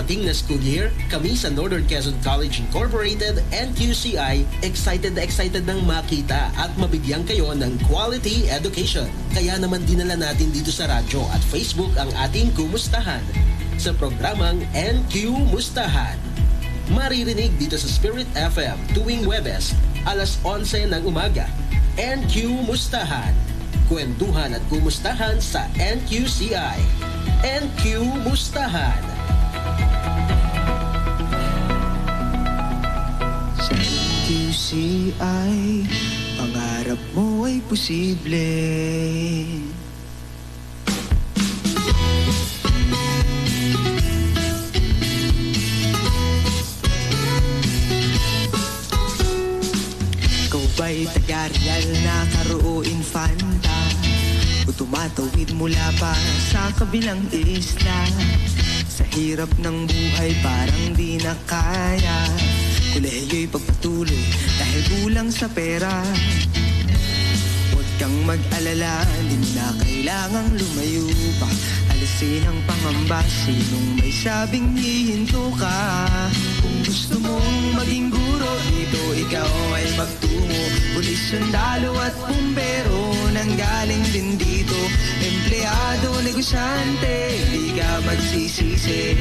darating na school year, kami sa Northern Quezon College Incorporated and QCI excited na excited nang makita at mabigyan kayo ng quality education. Kaya naman dinala natin dito sa radyo at Facebook ang ating kumustahan sa programang NQ Mustahan. Maririnig dito sa Spirit FM tuwing Huwebes, alas 11 ng umaga. NQ Mustahan. Kwentuhan at kumustahan sa NQCI. NQ Mustahan. Sa NQCI, pangarap mo ay posible. Ikaw ba'y taga-real na Caro Infanta? O tumatawid mula pa sa kabilang isla? Sa hirap ng buhay parang di na kaya. Kolehiyo'y pagpatuloy dahil kulang sa pera. Huwag kang mag-alala, di mo na kailangang lumayo pa. Alisin ang pangamba, sinong may sabing hihinto ka. Kung gusto mong maging guro, dito ikaw ay magtungo. Pulis, sundalo at bumbero, nanggaling din dito. Empleyado, negosyante, di ka magsisisi.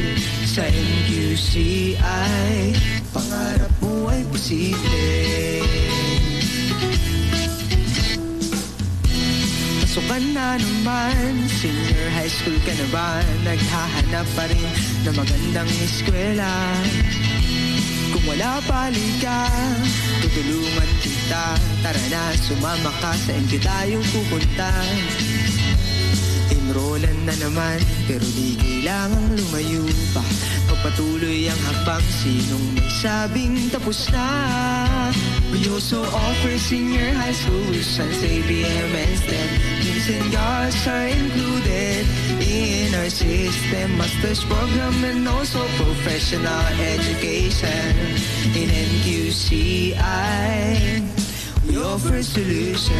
Sa NQCI, pangarap mo ay posible. Pasukan na naman, senior high school ka na ba? Naghahanap pa rin na magandang eskwela. Kung wala palika, tutulungan kita. Tara na, sumama ka, saan di tayo pupunta? Enrollan na naman, pero di kailangang lumayo pa. Pagpatuloy ang hakbang, sinong may sabing tapos na? We also offer senior high school, San ABM and STEM. Teams and guards are included in our system. Master's program and also professional education. In NQCI, we offer solutions.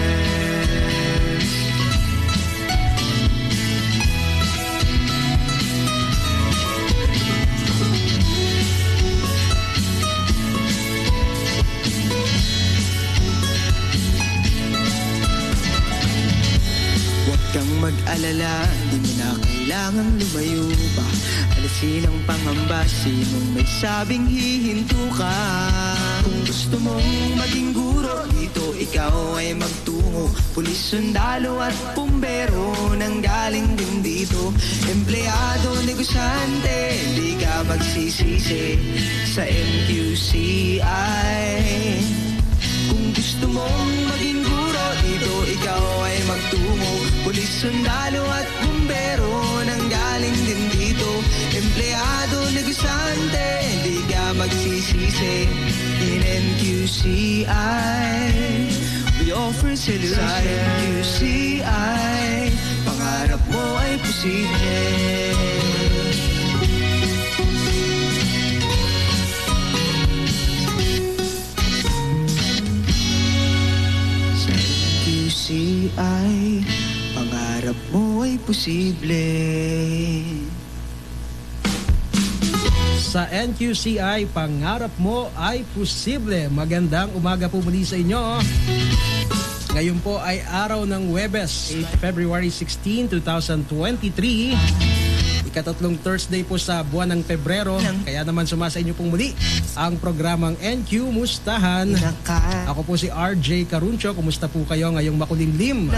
Mag-alala, di mo na kailangang lumayo pa. Alisin ang pangamba, sinong may sabing hihinto ka. Kung gusto mong maging guro, dito ikaw ay magtungo. Pulis, sundalo at bumbero, nanggaling din dito. Empleyado, negosyante, di ka magsisisi. Sa NQCI, kung gusto mong maging guro, dito ikaw ay magtungo. Pulis, sundalo at bumbero, nanggaling din dito. Empleyado, negosyante, di ka magsisisi. In NQCI, we offer solutions. Sa NQCI, pangarap mo ay posible. NQCI, pangarap mo ay posible. Sa NQCI, pangarap mo ay posible. Magandang umaga po muli sa inyo. Ngayon po ay araw ng Huwebes, February 16, 2023. Ikatatlong Thursday po sa buwan ng Pebrero. Kaya naman sumasa inyo pong muli ang programang NQ Mustahan. Ako po si RJ Caruncho. Kumusta po kayo ngayong makulimlim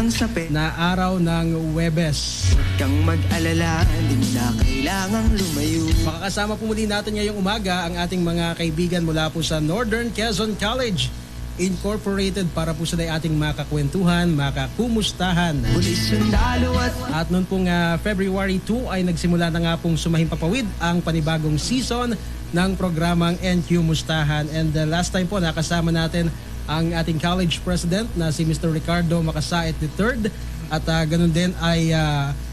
na araw ng Huwebes? Huwag kang mag-alala, di mo na kailangang lumayo. Makakasama po muli natin ngayong umaga ang ating mga kaibigan mula po sa Northern Quezon College Incorporated para po sa ating makakwentuhan, makakumustahan. At noon pong February 2 ay nagsimula na nga pong sumahimpapawid ang panibagong season ng programang NQ Mustahan. And last time po nakasama natin ang ating college president na si Mr. Ricardo Makasait III at ganun din ay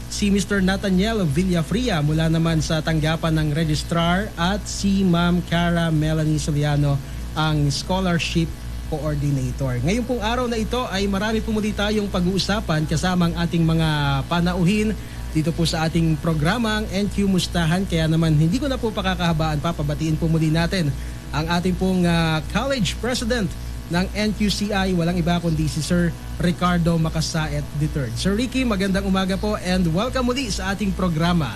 si Mr. Nathaniel Villafria mula naman sa tanggapan ng registrar at si Ma'am Cara Melanie Soliano ang scholarship coordinator. Ngayong pong araw na ito ay marami po muli tayong pag-uusapan kasama ang ating mga panauhin dito po sa ating programang NQ Mustahan. Kaya naman hindi ko na po pakakahabaan, papabatiin po muli natin ang ating pong college president ng NQCI, walang iba kundi si Sir Ricardo Macasaet III. Sir Ricky, magandang umaga po and welcome muli sa ating programa.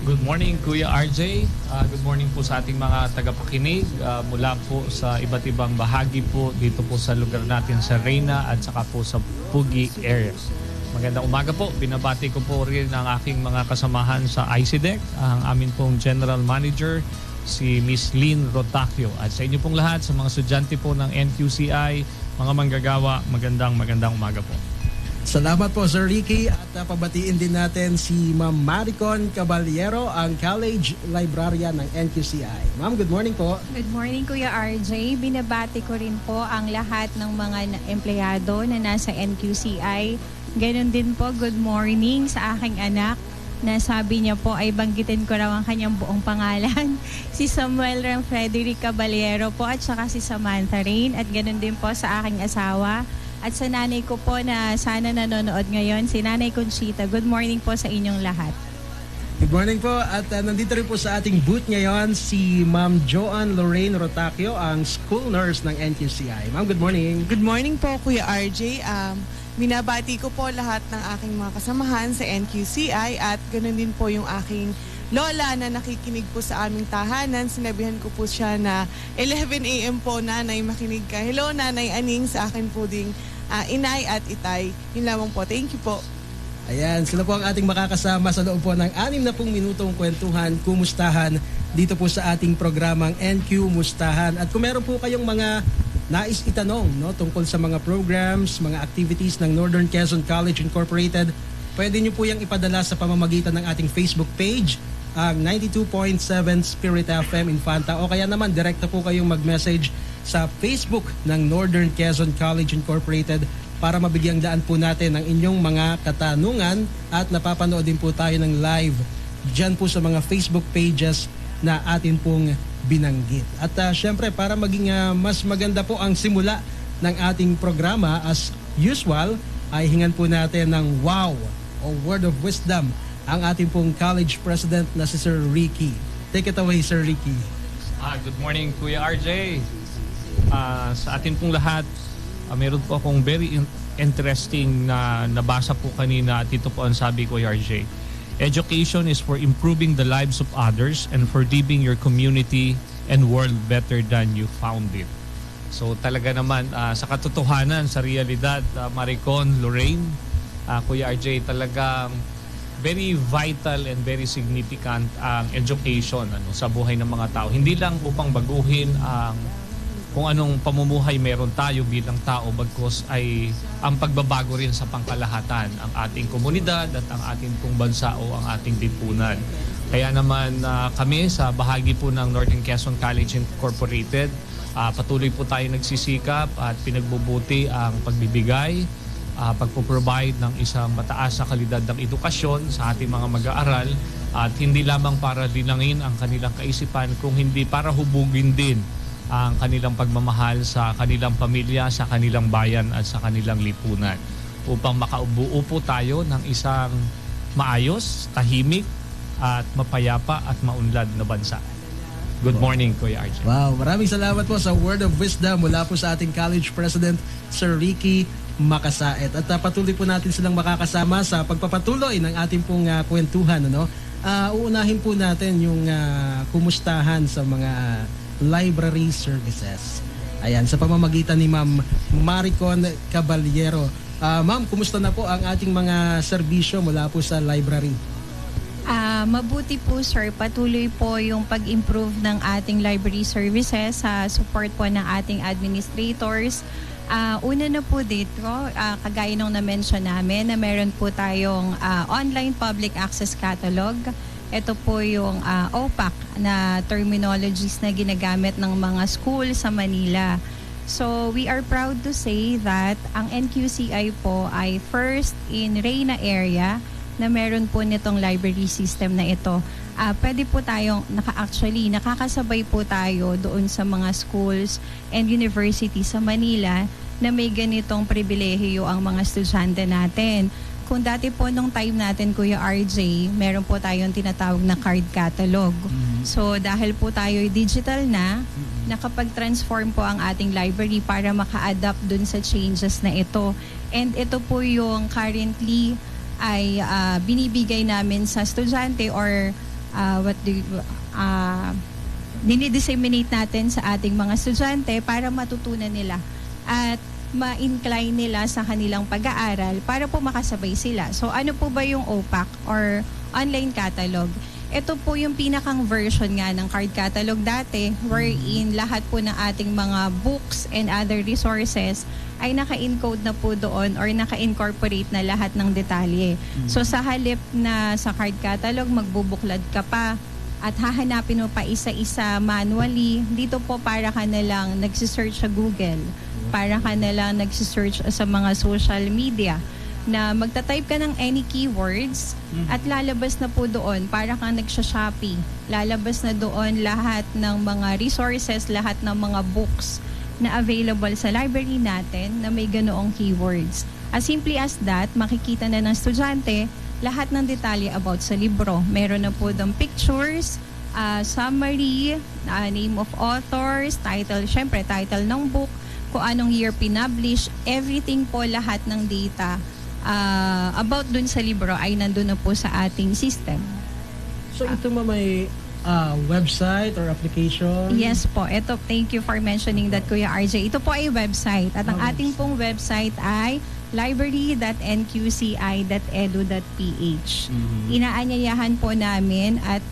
Good morning Kuya RJ, good morning po sa ating mga tagapakinig mula po sa iba't ibang bahagi po dito po sa lugar natin sa Reyna at saka po sa Pugi area. Magandang umaga po, binabati ko po rin ang aking mga kasamahan sa ICDEC, ang amin pong General Manager, si Miss Lynn Rotacio. At sa inyo pong lahat, sa mga estudyante po ng NQCI, mga manggagawa, magandang umaga po. Salamat po Sir Ricky at pabatiin din natin si Ma'am Maricon Caballero, ang College Librarian ng NQCI. Ma'am, good morning po. Good morning Kuya RJ. Binabati ko rin po ang lahat ng mga empleyado na nasa NQCI. Ganon din po, good morning sa aking anak na sabi niya po ay banggitin ko raw ang kanyang buong pangalan. Si Samuel Ram Frederick Caballero po at saka si Samantha Rain, at ganoon din po sa aking asawa at sa nanay ko po na sana nanonood ngayon, si Nanay Conchita. Good morning po sa inyong lahat. Good morning po at nandito rin po sa ating booth ngayon si Ma'am Joanne Lorraine Rotacio, ang school nurse ng NQCI. Ma'am, good morning. Good morning po Kuya RJ. Binabati ko po lahat ng aking mga kasamahan sa NQCI at ganoon din po yung aking lola na nakikinig po sa aming tahanan. Sinabihan ko po siya na 11 a.m. po, nanay, makinig ka. Hello Nanay Aning, sa akin po ding inay at itay. Yun lamang po. Thank you po. Ayan, sila po ang ating makakasama sa loob po ng 60 minutong kwentuhan, kumustahan dito po sa ating programang NQ Mustahan. At kung meron po kayong mga nais itanong tungkol sa mga programs, mga activities ng Northern Quezon College Incorporated, pwede nyo po yung ipadala sa pamamagitan ng ating Facebook page, ang 92.7 Spirit FM Infanta, o kaya naman direkta po kayong mag-message sa Facebook ng Northern Quezon College Incorporated para mabigyang daan po natin ang inyong mga katanungan, at napapanood din po tayo ng live dyan po sa mga Facebook pages na atin pong binanggit. At syempre, para maging mas maganda po ang simula ng ating programa, as usual, ay hingan po natin ng wow o word of wisdom ang ating pong college president na si Sir Ricky. Take it away, Sir Ricky. Good morning Kuya RJ. Sa atin pong lahat, meron po akong very interesting na nabasa po kanina. Dito po ang sabi, Kuya RJ. Education is for improving the lives of others and for leaving your community and world better than you found it. So talaga naman, sa katotohanan, sa realidad, Maricon, Lorraine, Kuya RJ, talagang very vital and very significant ang education sa buhay ng mga tao. Hindi lang upang baguhin kung anong pamumuhay meron tayo bilang tao, bagkus ay ang pagbabago rin sa pangkalahatan, ang ating komunidad at ang ating pong bansa o ang ating lipunan. Kaya naman kami sa bahagi po ng Northern Quezon College Incorporated, patuloy po tayo nagsisikap at pinagbubuti ang pagbibigay, pagpo-provide ng isang mataas na kalidad ng edukasyon sa ating mga mag-aaral, at hindi lamang para linangin ang kanilang kaisipan, kung hindi para hubugin din ang kanilang pagmamahal sa kanilang pamilya, sa kanilang bayan at sa kanilang lipunan, upang makaubuo po tayo ng isang maayos, tahimik at mapayapa at maunlad na bansa. Good morning, Kuya Archie. Wow, maraming salamat po sa word of wisdom mula po sa ating college president, Sir Ricky Macasaet. At patuloy po natin silang makakasama sa pagpapatuloy ng ating pong kwentuhan. Uunahin po natin yung kumustahan sa mga library services. Ayan, sa pamamagitan ni Ma'am Maricon Caballero. Ma'am, kumusta na po ang ating mga serbisyo mula po sa library? Mabuti po sir, patuloy po yung pag-improve ng ating library services sa support po ng ating administrators. Una na po dito, kagaya nung na-mention namin na meron po tayong online public access catalog. Ito po yung OPAC na terminologies na ginagamit ng mga school sa Manila. So we are proud to say that ang NQCI po ay first in Reyna area na meron po nitong library system na ito. Pwede po tayong nakakasabay po tayo doon sa mga schools and universities sa Manila na may ganitong pribilehiyo ang mga estudyante natin. kung dati po nung time natin, Kuya RJ, meron po tayong tinatawag na card catalog. So dahil po tayo digital na, nakapag-transform po ang ating library para maka-adapt dun sa changes na ito. And ito po yung currently ay binibigay namin sa estudyante or dinidisseminate natin sa ating mga estudyante para matutunan nila at ma-incline nila sa kanilang pag-aaral para po makasabay sila. So ano po ba yung OPAC or online catalog? Ito po yung pinakang version nga ng card catalog dati wherein lahat po ng ating mga books and other resources ay naka-encode na po doon or naka-incorporate na lahat ng detalye. So sa halip na sa card catalog, magbubuklad ka pa at hahanapin mo pa isa-isa manually, dito po para ka na lang nagsisearch sa Google, para ka na lang nagsisearch sa mga social media na magta-type ka ng any keywords at lalabas na po doon para kang nagsha-Shopee. Lalabas na doon lahat ng mga resources, lahat ng mga books na available sa library natin na may ganoong keywords. As simply as that, makikita na ng estudyante lahat ng detalye about sa libro. Meron na po ng pictures, summary, name of authors, title, syempre title ng book, kung anong year pinublish, everything po, lahat ng data about dun sa libro ay nandun na po sa ating system. So ito may website or application? Yes po. Ito, thank you for mentioning that, Kuya RJ. Ito po ay website. At ang ating pong website ay library.nqci.edu.ph. Inaanyayahan po namin at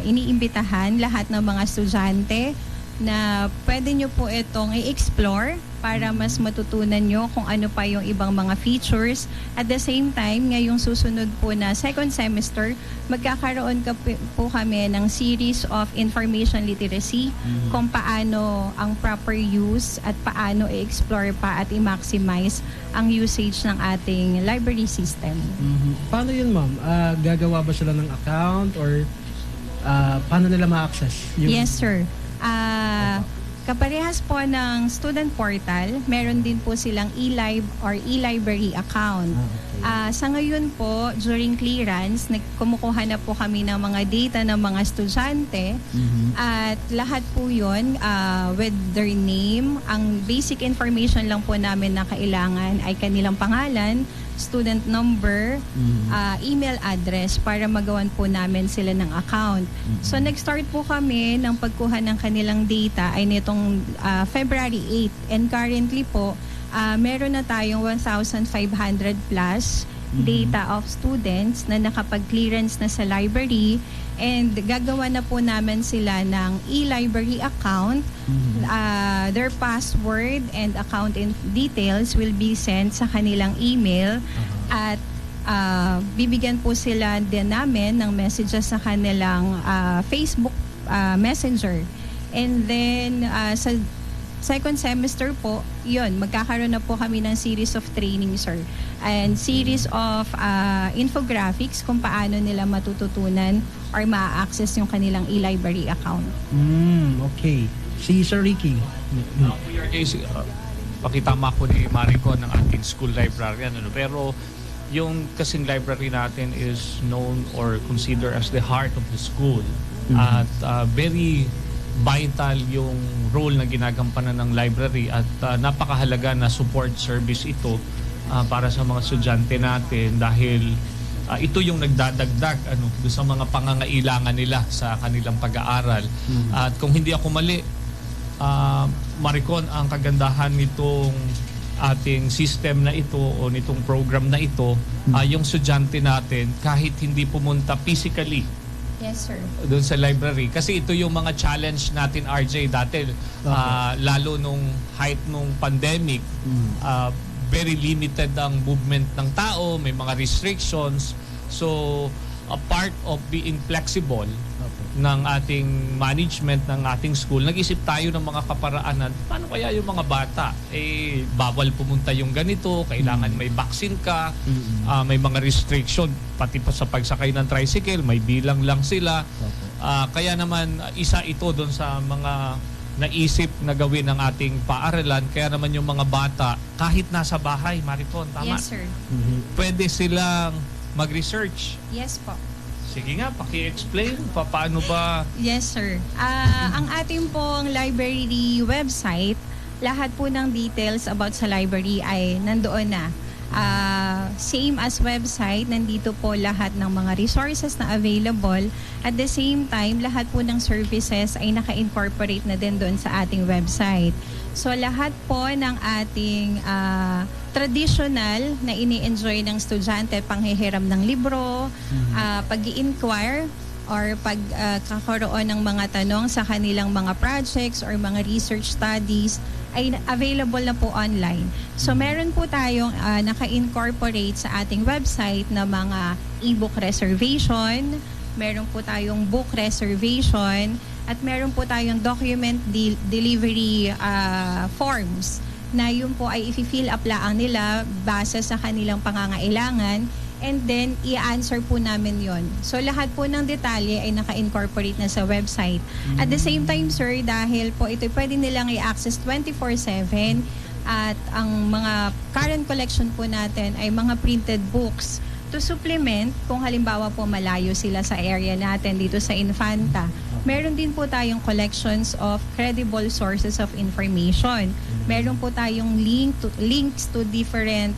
iniimbitahan lahat ng mga estudyante na pwede nyo po itong i-explore para mas matutunan nyo kung ano pa yung ibang mga features. At the same time, ngayong susunod po na second semester, magkakaroon po kami ng series of information literacy kung paano ang proper use at paano i-explore pa at i-maximize ang usage ng ating library system. Paano yun, ma'am? Gagawa ba sila ng account or paano nila ma-access? Yes, sir. Kaparehas po ng student portal, meron din po silang e-library account. Sa ngayon po, during clearance, kumukuha na po kami ng mga data ng mga estudyante at lahat po yun with their name. Ang basic information lang po namin na kailangan ay kanilang pangalan, student number, email address para magawan po namin sila ng account. So nag-start po kami ng pagkuha ng kanilang data ay nitong February 8 and currently po meron na tayong 1,500 plus data of students na nakapag-clearance na sa library and gagawa na po namin sila ng e-library account. Their password and account details will be sent sa kanilang email at bibigyan po sila din namin ng messages sa kanilang Facebook Messenger. And then sa second semester po, yun, magkakaroon na po kami ng series of training, sir. And series of infographics kung paano nila matututunan or ma-access yung kanilang e-library account. Okay. Si Sir Ricky. Pakitama ko ni Marico ng ating school librarian. Pero yung kasing library natin is known or considered as the heart of the school. At very vital yung role na ginagampanan ng library at napakahalaga na support service ito para sa mga estudyante natin dahil ito yung nagdadagdag sa mga pangangailangan nila sa kanilang pag-aaral. At kung hindi ako mali, Maricon, ang kagandahan nitong ating system na ito o nitong program na ito, yung estudyante natin kahit hindi pumunta physically Yes, sir. doon sa library. Kasi ito yung mga challenge natin, RJ, dati. Lalo nung height nung pandemic, very limited ang movement ng tao, may mga restrictions. So, a part of being flexible ng ating management, ng ating school, nag-isip tayo ng mga kaparaanan. Paano kaya yung mga bata? Bawal pumunta yung ganito, kailangan may vaccine ka, may mga restriction, pati pa sa pagsakay ng tricycle, may bilang lang sila. Kaya naman, isa ito doon sa mga naisip na gawin ng ating paaralan. Kaya naman yung mga bata, kahit nasa bahay, Maricon, tama? Yes, sir. Pwede silang mag-research. Yes po. Sige nga, paki-explain paano ba. Yes, sir. Ang ating pong library website, lahat po ng details about sa library ay nandoon na. Same as website, nandito po lahat ng mga resources na available. At the same time, lahat po ng services ay naka-incorporate na din doon sa ating website. So lahat po ng ating traditional na ini-enjoy ng estudyante, panghihiram ng libro, pag-i-inquire, or pagkakaroon ng mga tanong sa kanilang mga projects or mga research studies, ay available na po online. So meron po tayong naka-incorporate sa ating website na mga e-book reservation, meron po tayong book reservation, at meron po tayong document delivery forms na yun po ay i-fill up lang nila base sa kanilang pangangailangan, and then i-answer po namin yon. So lahat po ng detalye ay naka-incorporate na sa website. At the same time, sir, dahil po ito pwede nilang i-access 24/7, at ang mga current collection po natin ay mga printed books to supplement kung halimbawa po malayo sila sa area natin dito sa Infanta. Meron din po tayong collections of credible sources of information. Meron po tayong links to different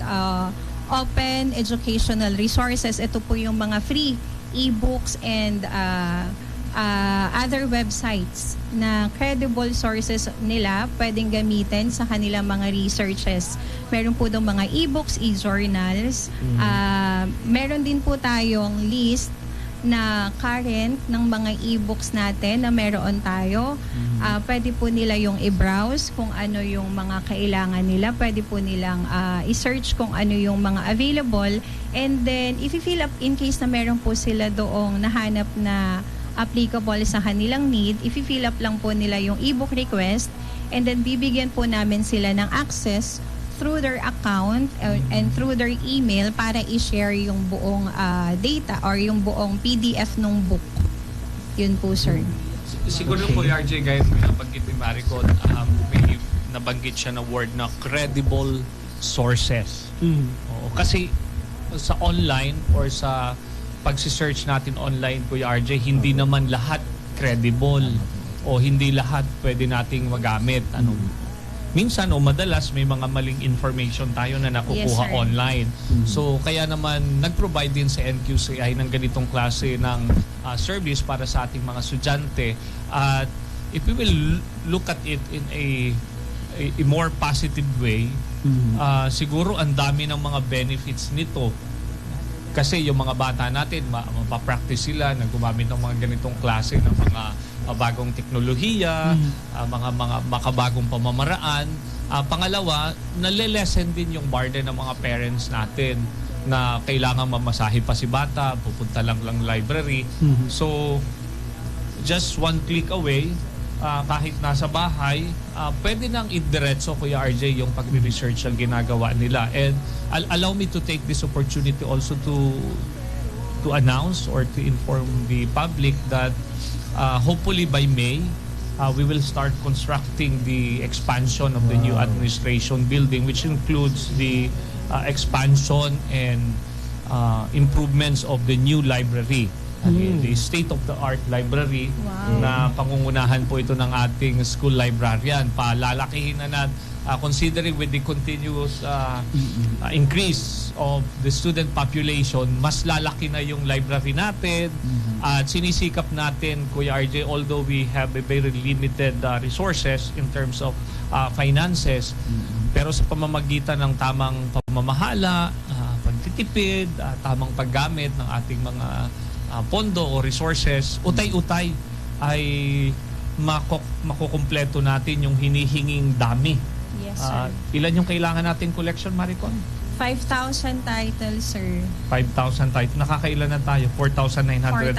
open educational resources. Ito po yung mga free e-books and other websites na credible sources nila pwedeng gamitin sa kanilang mga researches. Meron po doon mga e-books, e-journals. Meron din po tayong list na current ng mga e-books natin na meron tayo. Pwede po nila yung i-browse kung ano yung mga kailangan nila. Pwede po nilang i-search kung ano yung mga available. And then, if i-fill up in case na meron po sila doong nahanap na applicable sa kanilang need, if i-fill up lang po nila yung e-book request, and then bibigyan po namin sila ng access through their account and through their email para i-share yung buong data or yung buong PDF nung book. Yun po, sir. Siguro po, RJ, gaya mo nabanggit ni Maricon, may nabanggit siya na word na credible sources. Oo, kasi sa online or sa pagsisearch natin online, Kuya RJ, hindi naman lahat credible o hindi lahat pwede nating magamit. Minsan o madalas may mga maling information tayo na nakukuha Yes, sir. online. So kaya naman nag-provide din sa NQCI ng ganitong klase ng service para sa ating mga estudyante. At if we will look at it in a more positive way, siguro ang dami ng mga benefits nito. Kasi yung mga bata natin, mapapractice sila na gumamit ng mga ganitong klase ng mga bagong teknolohiya, mga makabagong pamamaraan. Pangalawa, nalilesen din yung burden ng mga parents natin na kailangan mamasahe pa si bata, pupunta lang library. So, just one click away, kahit nasa bahay, pwede nang idiretso, Kuya RJ, yung pag-research ang ginagawa nila. And allow me to take this opportunity also to announce or to inform the public that hopefully by May, we will start constructing the expansion of the new administration building, which includes the expansion and improvements of the new library. The state-of-the-art library na pangungunahan po ito ng ating school librarian. Palalakihin na considering with the continuous increase of the student population, mas lalaki na yung library natin. At sinisikap natin, Kuya RJ, although we have a very limited resources in terms of finances, pero sa pamamagitan ng tamang pamamahala, pagtitipid, tamang paggamit ng ating mga pondo o resources, utay-utay ay makukumpleto natin yung hinihinging dami. Yes, sir. Ilan yung kailangan nating collection, Maricon? 5,000 titles, sir. 5,000 titles. Nakakailan na tayo? 4,900.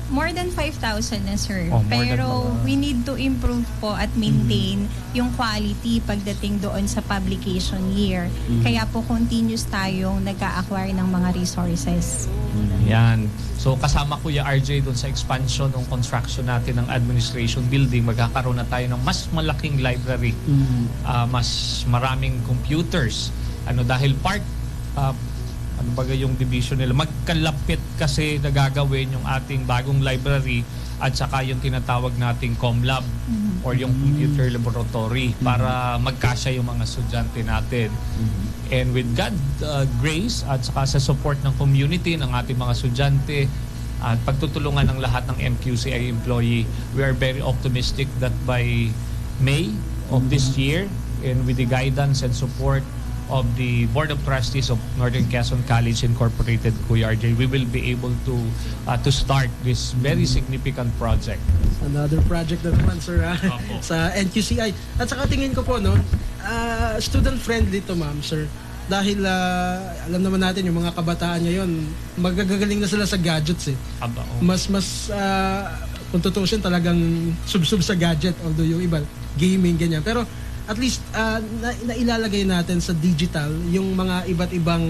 More than 5,000 na, sir. Oh, more Pero than- we need to improve po at maintain yung quality pagdating doon sa publication year. Kaya po continuous tayong nag-a-acquire ng mga resources. Yan. So kasama Kuya RJ doon sa expansion ng construction natin ng administration building, magkakaroon na tayo ng mas malaking library, mas maraming computers. Dahil part ano ba yung division nila, magkalapit kasi nagagawin yung ating bagong library at saka yung tinatawag nating ComLab or yung computer laboratory para magkasya yung mga estudyante natin. And with God grace at saka sa support ng community, ng ating mga estudyante at pagtutulungan ng lahat ng MQCI employee, we are very optimistic that by May of this year, and with the guidance and support of the Board of Trustees of Northern Quezon College Incorporated, Kuya RJ, we will be able to start this very significant project. Another project na naman, sir, Opo. sa NQCI. At saka tingin ko po, no, student-friendly to, ma'am, sir. Dahil alam naman natin yung mga kabataan ngayon, magagagaling na sila sa gadgets eh. Aba, oh. Mas kung tutusin talagang sub-sub sa gadget, although yung iba gaming ganyan, pero at least nailalagay natin sa digital yung mga iba't ibang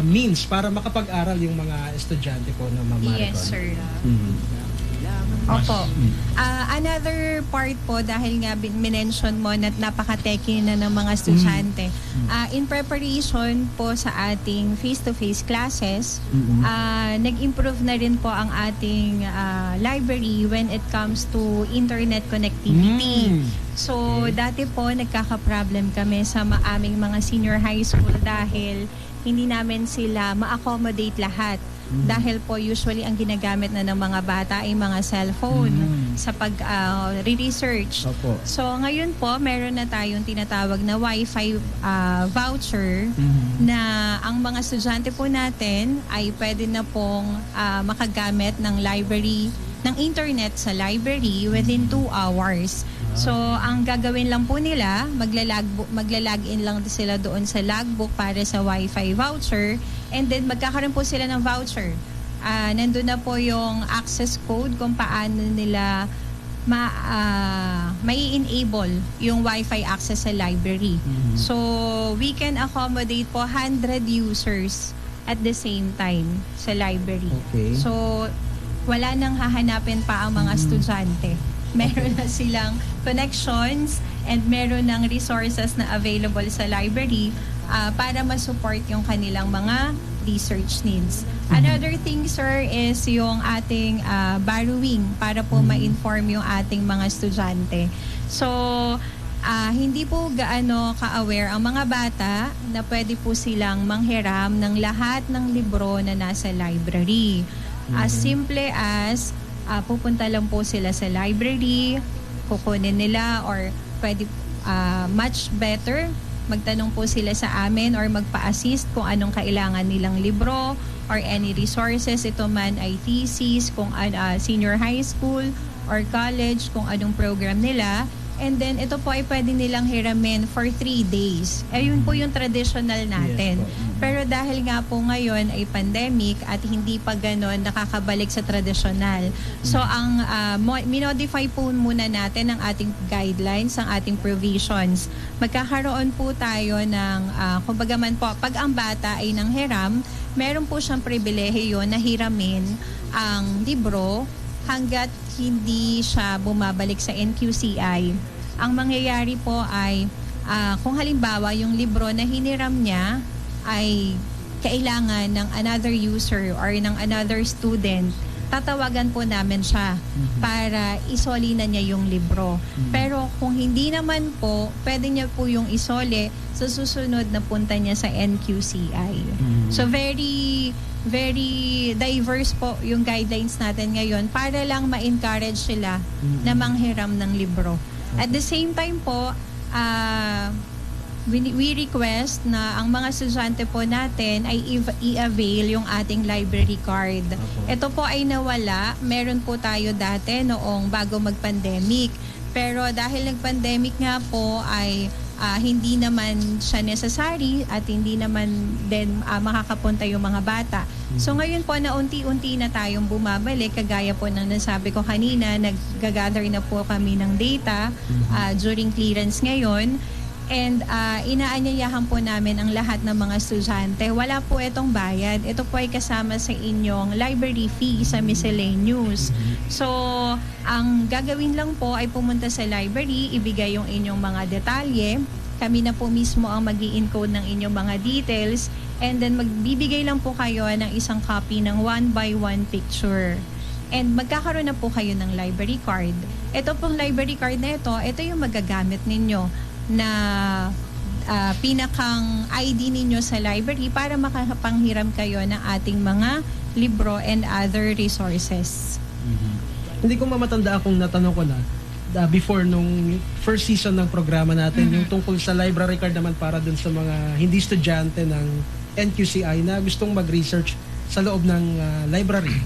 means para makapag-aral yung mga estudyante po na mamaricon. Yes, sir. Opo. Another part po, dahil nga minention mo na napaka-techy na ng mga estudyante, in preparation po sa ating face-to-face classes, nag-improve na rin po ang ating library when it comes to internet connectivity. So, dati po nagkaka-problem kami sa aming mga senior high school dahil hindi namin sila ma-accommodate lahat. Dahil po usually ang ginagamit na ng mga bata ay mga cellphone sa pag-research. Opo. So ngayon po meron na tayong tinatawag na Wi-Fi voucher na ang mga estudyante po natin ay pwede na pong makagamit ng library, ng internet sa library within 2 hours. So, ang gagawin lang po nila, magla-login lang sila doon sa logbook para sa Wi-Fi voucher, and then magkakaroon po sila ng voucher. Nandun na po yung access code kung paano nila mai-enable yung Wi-Fi access sa library. So, we can accommodate po 100 users at the same time sa library. Okay. So, wala nang hahanapin pa ang mga estudyante. Meron na silang connections and meron ng resources na available sa library para ma-support yung kanilang mga research needs. Another thing, sir, is yung ating borrowing para po ma-inform yung ating mga estudyante. So, hindi po gaano ka-aware ang mga bata na pwede po silang manghiram ng lahat ng libro na nasa library. As simple as pupunta lang po sila sa library, kukunin nila, or pwede much better magtanong po sila sa amin or magpa-assist kung anong kailangan nilang libro or any resources, ito man ay thesis, kung senior high school or college, kung anong program nila. And then ito po ay pwede nilang hiramin for 3 days. Ayun po yung traditional natin. Pero dahil nga po ngayon ay pandemic at hindi pa ganon nakakabalik sa traditional. So ang minodify po muna natin ang ating guidelines, ang ating provisions. Magkakaroon po tayo ng, kumbaga man po, pag ang bata ay nanghiram, meron po siyang pribilehiyo na hiramin ang libro hanggat hindi siya bumabalik sa NQCI. Ang mangyayari po ay kung halimbawa yung libro na hiniram niya ay kailangan ng another user or ng another student, tatawagan po namin siya para isoli na niya yung libro. Pero kung hindi naman po, pwede niya po yung isoli sa susunod na punta niya sa NQCI. So very diverse po yung guidelines natin ngayon para lang ma-encourage sila na manghiram ng libro. At the same time po, we request na ang mga estudyante po natin ay i-avail yung ating library card. Ito po ay nawala. Meron po tayo dati noong bago mag-pandemic. Pero dahil nag-pandemic nga po ay hindi naman siya necessary at hindi naman din makakapunta yung mga bata So ngayon po na unti-unti na tayong bumabalik, kagaya po ng nasabi ko kanina, nag-gather na po kami ng data during clearance ngayon. And inaanyayahan po namin ang lahat ng mga estudyante. Wala po itong bayad. Ito po ay kasama sa inyong library fee sa miscellaneous. So, ang gagawin lang po ay pumunta sa library, ibigay yung inyong mga detalye. Kami na po mismo ang mag-i-encode ng inyong mga details. And then magbibigay lang po kayo ng isang copy ng 1-by-1 picture. And magkakaroon na po kayo ng library card. Ito pong library card na ito yung magagamit ninyo na pinakang ID ninyo sa library para makapanghiram kayo ng ating mga libro and other resources. Hindi ko mamatanda kung natanong ko na before nung first season ng programa natin, yung tungkol sa library card naman para dun sa mga hindi estudyante ng NQCI na gustong mag-research sa loob ng library.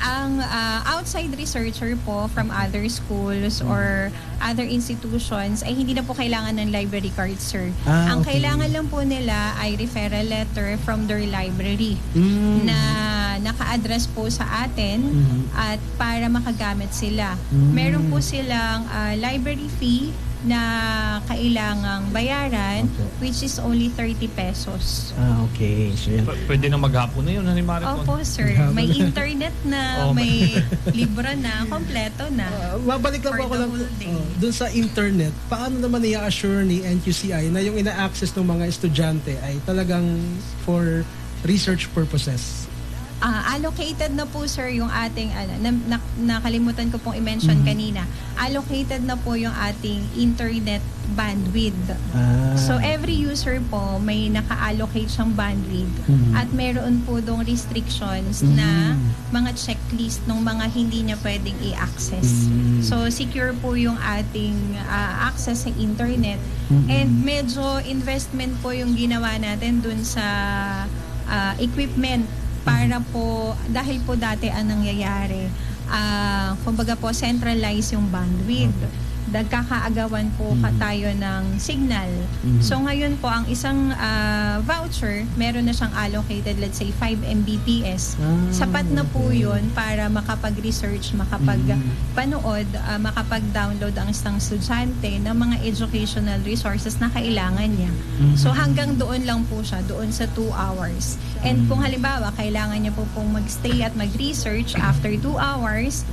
Ang outside researcher po from other schools or other institutions ay hindi na po kailangan ng library card, sir. Ang kailangan lang po nila ay referral letter from their library na naka-address po sa atin at para makagamit sila. Meron po silang library fee na kailangang bayaran, which is only 30 pesos. Okay. So, yan. Pwede na maghapon na yun, Honey Maricon. Opo, sir. May internet na, may libro na, kompleto na. Mabalik lang po ako For the lang whole day. dun sa internet. Paano naman i-assure ni NQCI na yung ina-access ng mga estudyante ay talagang for research purposes? Allocated na po, sir, yung ating nakalimutan ko pong i-mention kanina. Allocated na po yung ating internet bandwidth. So every user po may naka-allocate siyang bandwidth at meron po dong restrictions na mga checklist ng mga hindi niya pwedeng i-access. So secure po yung ating access sa internet and medyo investment po yung ginawa natin dun sa equipment para po, dahil po dati ang nangyayari, kumbaga po centralize yung bandwidth. Nagkakaagawan po tayo ng signal. So ngayon po, ang isang voucher, meron na siyang allocated, let's say 5 Mbps. Sapat na po yun para makapag-research, makapag-panood, makapag-download ang isang estudyante ng mga educational resources na kailangan niya. So hanggang doon lang po siya, doon sa 2 hours. And kung halimbawa, kailangan niya po pong mag-stay at mag-research after 2 hours,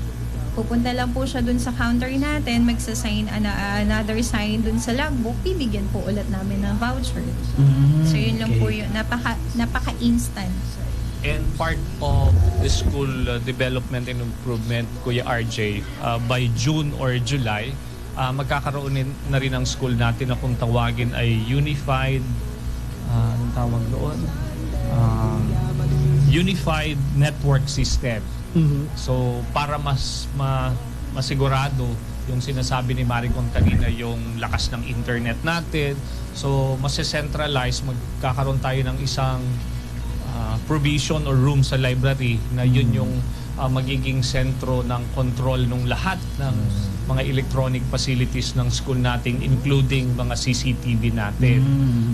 pupunta lang po siya dun sa counter natin, magsasign another sign dun sa logbook, bibigyan po ulit namin ng voucher. So yun lang po yun, napaka-instant. And part of the school development and improvement, Kuya RJ, by June or July, magkakaroon na rin ang school natin na kung tawagin ay Unified, anong tawag doon? Unified Network System. So para mas masigurado yung sinasabi ni Maricon kanina, yung lakas ng internet natin, so mas-centralize, magkakaroon tayo ng isang provision or room sa library na yun yung magiging sentro ng control ng lahat ng mga electronic facilities ng school natin, including mga CCTV natin.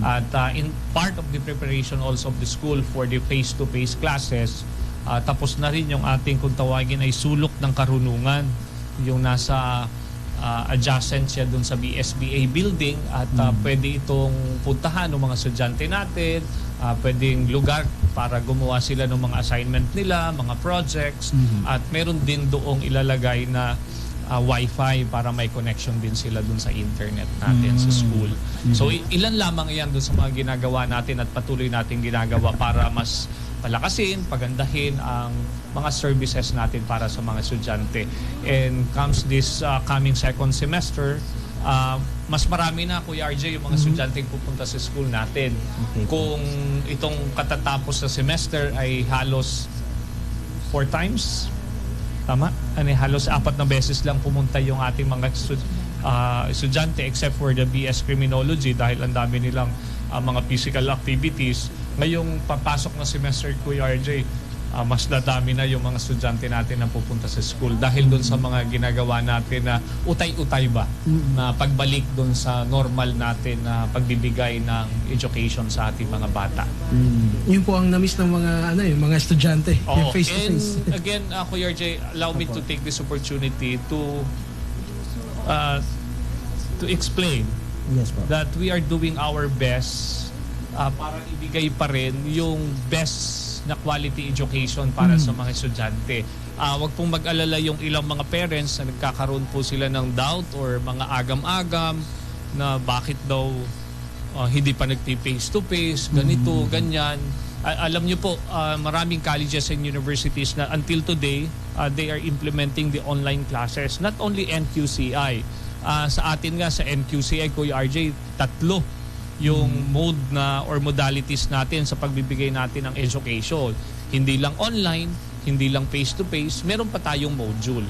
At in part of the preparation also of the school for the face-to-face classes, tapos na rin yung ating kung tawagin ay sulok ng karunungan, yung nasa adjacent siya dun sa BSBA building at pwede itong puntahan ng mga estudyante natin, pwedeng lugar para gumawa sila ng mga assignment nila, mga projects, at meron din doong ilalagay na Wi-Fi para may connection din sila dun sa internet natin sa school. So ilan lamang yan dun sa mga ginagawa natin at patuloy natin ginagawa para mas palakasin, pagandahin ang mga services natin para sa mga estudyante. And comes this coming second semester, mas marami na, Kuya RJ, yung mga estudyante pupunta sa school natin. Kung itong katatapos na semester ay halos 4 times, tama? Halos 4 na beses lang pumunta yung ating mga estudyante except for the BS Criminology dahil ang dami nilang mga physical activities. Ngayong papasok na semester, Kuya RJ, mas dadami na yung mga estudyante natin na pupunta sa school dahil doon sa mga ginagawa natin na utay-utay ba na pagbalik doon sa normal natin na pagbibigay ng education sa ating mga bata. Yun po ang na-miss ng mga mga estudyante, yung face to face. And again, Kuya RJ, allow me to take this opportunity to explain Yes po. that we are doing our best para ibigay pa rin yung best na quality education para sa mga estudyante. Wag pong mag-alala yung ilang mga parents na nagkakaroon po sila ng doubt or mga agam-agam na bakit daw hindi pa nagpi-face to face, ganito, ganyan. Alam niyo po, maraming colleges and universities na until today, they are implementing the online classes. Not only NQCI. Sa atin nga, sa NQCI, Kuya RJ, 3 yung mode na or modalities natin sa pagbibigay natin ng education. Hindi lang online, hindi lang face-to-face, meron pa tayong module.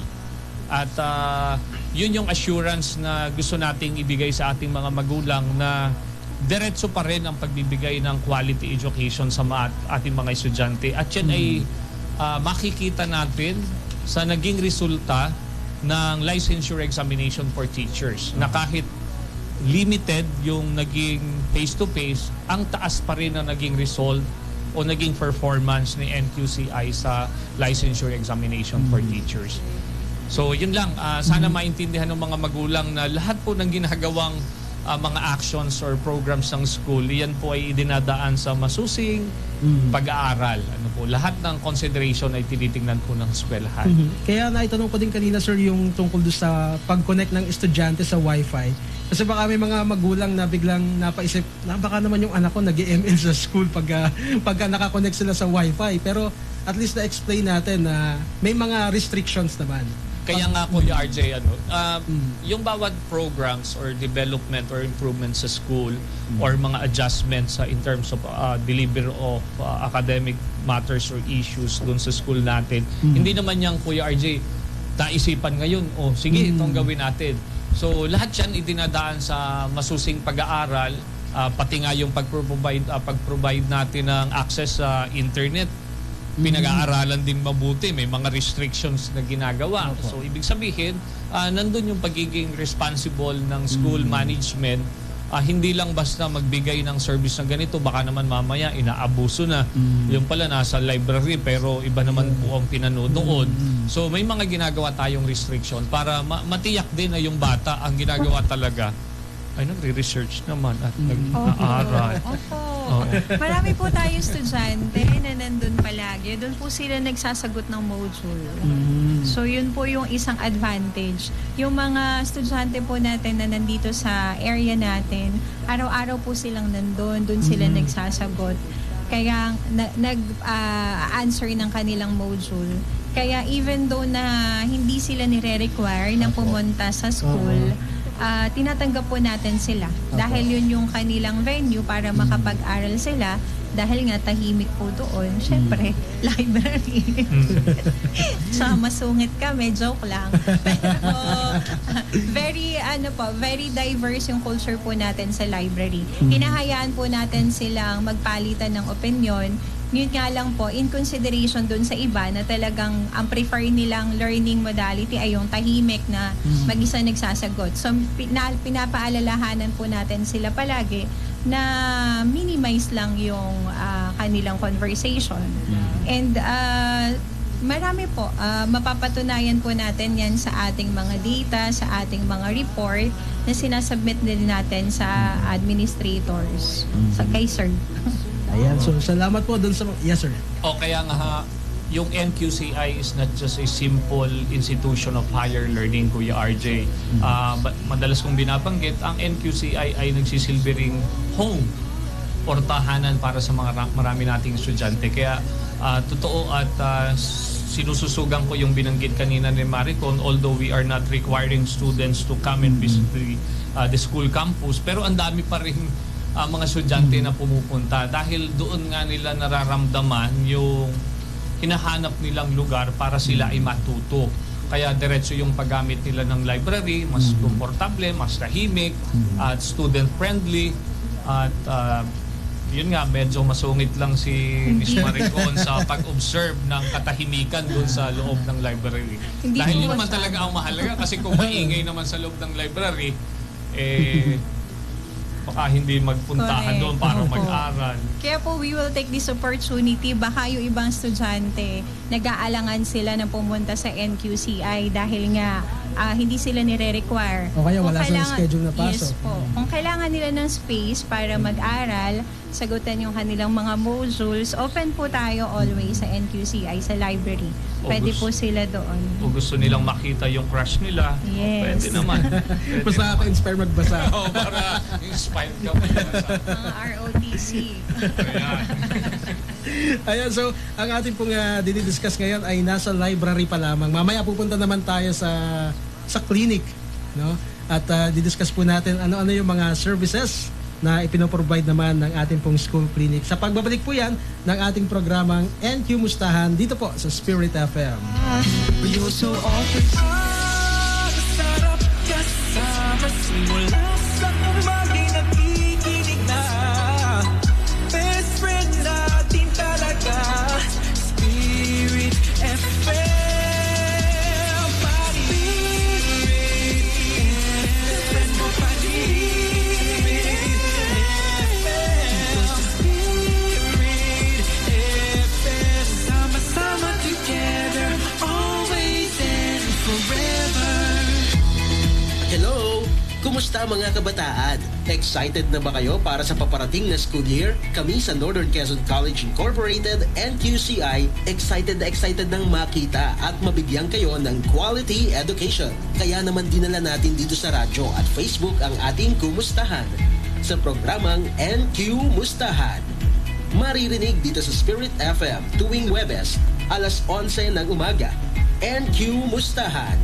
At yun yung assurance na gusto nating ibigay sa ating mga magulang na diretso pa rin ang pagbibigay ng quality education sa ating mga estudyante. At yan ay makikita natin sa naging resulta ng licensure examination for teachers na kahit limited yung naging face-to-face, ang taas pa rin ang naging result o naging performance ni NQCI sa licensure examination for teachers. So yun lang, sana maintindihan ng mga magulang na lahat po ng ginagawang mga actions or programs ng school, yan po ay dinadaan sa masusing pag-aaral. Lahat ng consideration ay tinitingnan po ng eskwelahan. Kaya naitanong ko din kanina, sir, yung tungkol doon sa pag-connect ng estudyante sa Wi-Fi. Kasi baka may mga magulang na biglang napaisip na baka naman yung anak ko nag-ML sa school pagka nakakonect sila sa Wi-Fi. Pero at least na-explain natin na may mga restrictions naman. Kaya nga Kuya RJ, yung bawat programs or development or improvement sa school or mga adjustments in terms of delivery of academic matters or issues dun sa school natin, hindi naman yung Kuya RJ, taisipan ngayon, sige, itong gawin natin. So lahat yan idinadaan sa masusing pag-aaral, pati nga yung pag-provide natin ng access sa internet. Pinag-aaralan din mabuti, may mga restrictions na ginagawa. So ibig sabihin, nandun yung pagiging responsible ng school management. Hindi lang basta magbigay ng service ng ganito, baka naman mamaya inaabuso na. Yung pala nasa library pero iba naman po ang pinanonood. So may mga ginagawa tayong restriction para matiyak din na yung bata ang ginagawa talaga ay nagre-research naman at nag-aaral. Marami po tayong estudyante na nandun palagi. Doon po sila nagsasagot ng module. So yun po yung isang advantage. Yung mga estudyante po natin na nandito sa area natin, araw-araw po silang nandun, doon sila nagsasagot. Kaya nag-answer ng kanilang module. Kaya even though na hindi sila nire-require na pumunta sa school, tinatanggap po natin sila dahil yun yung kanilang venue para makapag-aral sila dahil nga tahimik po doon. Syempre, library. So, masungit kami, joke lang. Pero, very diverse yung culture po natin sa library. Hinahayaan po natin silang magpalitan ng opinion. Yun nga lang po, in consideration dun sa iba na talagang ang prefer nilang learning modality ay yung tahimik na mag-isa nagsasagot. So, pinapaalalahanan po natin sila palagi na minimize lang yung kanilang conversation. And marami po, mapapatunayan po natin yan sa ating mga data, sa ating mga report na sinasubmit din natin sa administrators, sa kay sir. Ayan, so salamat po dun sa... Yes, sir. Kaya nga yung NQCI is not just a simple institution of higher learning, Kuya RJ. Madalas kong binabanggit, ang NQCI ay nagsisilbi ring home or tahanan para sa marami nating estudyante. Kaya totoo at sinususugan ko yung binanggit kanina ni Maricon, although we are not requiring students to come and visit the school campus, pero ang dami pa rin mga estudyante na pumupunta dahil doon nga nila nararamdaman yung hinahanap nilang lugar para sila ay matuto. Kaya diretso yung paggamit nila ng library, mas komportable, mas tahimik, at student-friendly, at yun nga, medyo masungit lang si Miss Maricon sa pag-observe ng katahimikan doon sa loob ng library. Hindi Dahil po yun naman masyado. talaga ang mahalaga kasi kung maingay naman sa loob ng library, baka hindi magpuntahan Correct. doon para Opo. mag-aral. Kaya po, we will take this opportunity. Baka yung ibang estudyante, nag-aalangan sila na pumunta sa NQCI dahil nga hindi sila nire-require. O kaya Kung wala silang schedule na pasok. Yes po. Kung kailangan nila ng space para mag-aral, sagutan yung kanilang mga modules, open po tayo always sa NQCI, sa library. Pwede po sila doon. O gusto nilang makita yung crush nila, Yes. pwede naman. Pwede Mas naman. nakaka-inspire magbasa. Oo, para inspired ka magbasa. Mga ROTC. Ayan. Ayan, so ang ating pong dinidiscuss ngayon ay nasa library pa lamang. Mamaya pupunta naman tayo sa clinic, no? At didiscuss po natin ano-ano yung mga services na ipinoprovide naman ng ating pong school clinic. Sa pagbabalik po yan ng ating programang NQ Mustahan dito po sa Spirit FM. You're so awkward. Sarap kasama simula sa umagay nakikinig na. Best friend natin talaga, Spirit FM. Sama-sama together, always and forever. Hello! Kumusta mga kabataan? Excited na ba kayo para sa paparating na school year? Kami sa Northern Quezon College Incorporated, NQCI, excited na excited nang makita at mabigyan kayo ng quality education. Kaya naman dinala natin dito sa radyo at Facebook ang ating kumustahan sa programang NQ Mustahan. Maririnig dito sa Spirit FM tuwing Huwebes, alas 11 ng umaga. NQ Mustahan.